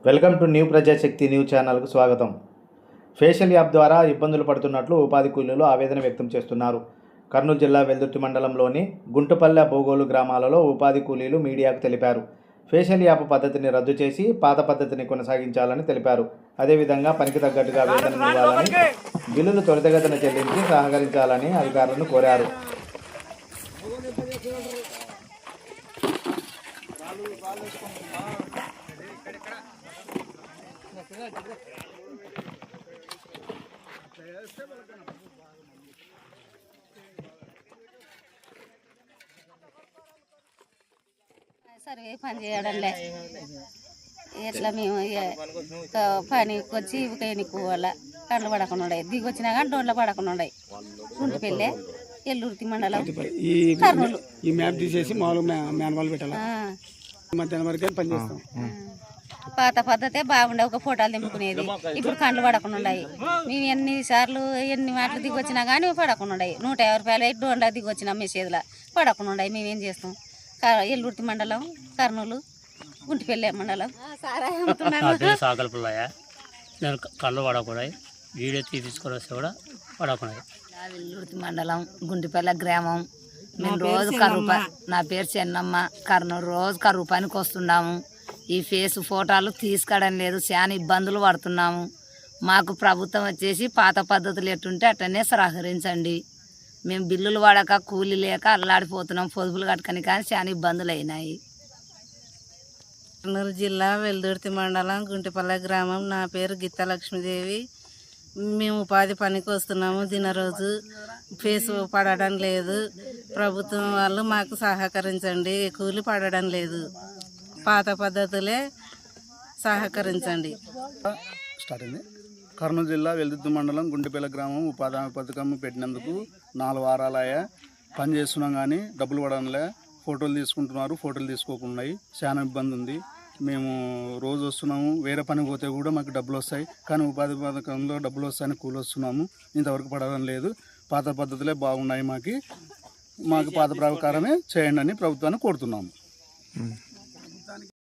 Welcome to new Prajasakti news ఛానల్కు స్వాగతం. Facial app ద్వారా ఇబ్బందులు పడుతున్నట్లు ఉపాధి కూలీలు ఆవేదన వ్యక్తం చేస్తున్నారు. కర్నూలు జిల్లా వెల్దుర్తి మండలంలోని గుంటుపల్లె బోగోలు గ్రామాలలో ఉపాధి కూలీలు మీడియాకు తెలిపారు. ఫేషియల్ యాప్ పద్ధతిని రద్దు చేసి పాత పద్ధతిని కొనసాగించాలని తెలిపారు. అదేవిధంగా పనికి తగ్గట్టుగా వేతనం ఇవ్వాలని, బిల్లులు త్వరితగతిన చెల్లించి సహకరించాలని అధికారులను కోరారు. సర్వే పని చేయడంలే ఎట్లా మేము పనికి వచ్చి ఉదయానికి పోవాలా, కండ్లు పడకుండా ఉన్నాయి, దిగొచ్చినా కానీ డోన్లో పడకుండా ఉన్నాయి. గుంటుపల్లె ఎల్లూర్తి మండలం కర్నూలు. ఈ మ్యాప్ తీసేసి మామూలుగా మాన్యువల్ పెట్టాలి. మధ్యాహ్నం వరకు పని చేస్తాం. పాత పద్ధతే బాగుండే, ఒక ఫోటోలు దింపుకునేది. ఇప్పుడు కండ్లు పడకుండా ఉన్నాయి. మేము ఎన్నిసార్లు ఎన్ని మాటలు దిగొచ్చినా కానీ పడకుండా ఉన్నాయి. 150 రూపాయలు డోన్లో దిగొచ్చినా మెసేజ్లో పడకుండా ఉన్నాయి. మేమేం చేస్తాం? ఎల్లూర్తి మండలం కర్నూలు గుంటుపల్లె మండలం. సాగల్పుల్లయ్య, నేను కళ్ళు పడకూడదు, వీడియో తీసుకొని వస్తే కూడా పడకూడదు. ఎల్లూర్తి మండలం గుంటుపల్లె గ్రామం. మేము రోజు కరువు, నా పేరు చెన్నమ్మ, కర్నూలు రోజు కరువు పనికి వస్తున్నాము. ఈ ఫేస్ ఫోటోలు తీసుకోవడం లేదు, చాలా ఇబ్బందులు పడుతున్నాము. మాకు ప్రభుత్వం వచ్చేసి పాత పద్ధతులు ఎట్టుంటే అట్టనే సహకరించండి. మేము బిల్లులు పడక కూలీ లేక అల్లాడిపోతున్నాం. పొదుపులు కట్టుకొని కానీ చాలా ఇబ్బందులు అయినాయి. కర్నూలు జిల్లా వెల్దుర్తి మండలం గుంటుపల్లె గ్రామం. నా పేరు గిత్త లక్ష్మీదేవి. మేము ఉపాధి పనికి వస్తున్నాము. దినరోజు ఫేస్ పడడం లేదు. ప్రభుత్వం వాళ్ళు మాకు సహకరించండి. కూలి పడడం లేదు. పాత పద్ధతులే సహకరించండి. స్టార్ట్ అయింది. కర్నూలు జిల్లా వెల్దుర్తి మండలం గుంటుపల్లె గ్రామం ఉపాధి హామీ పథకం పెట్టినందుకు 4 వారాలయ్యా. పని చేస్తున్నాం కానీ డబ్బులు పడడంలే. ఫోటోలు తీసుకుంటున్నారు, ఫోటోలు తీసుకోకున్నాయి. చాలా ఇబ్బంది ఉంది. మేము రోజు వస్తున్నాము, వేరే పనికి పోతే కూడా మాకు డబ్బులు వస్తాయి, కానీ ఉపాధి పథకంలో డబ్బులు వస్తాయని కూలి వస్తున్నాము. ఇంతవరకు పడడం లేదు. పాత పద్ధతులే బాగున్నాయి. మాకు పాత ప్రకారమే చేయండి అని ప్రభుత్వాన్ని కోరుతున్నాము.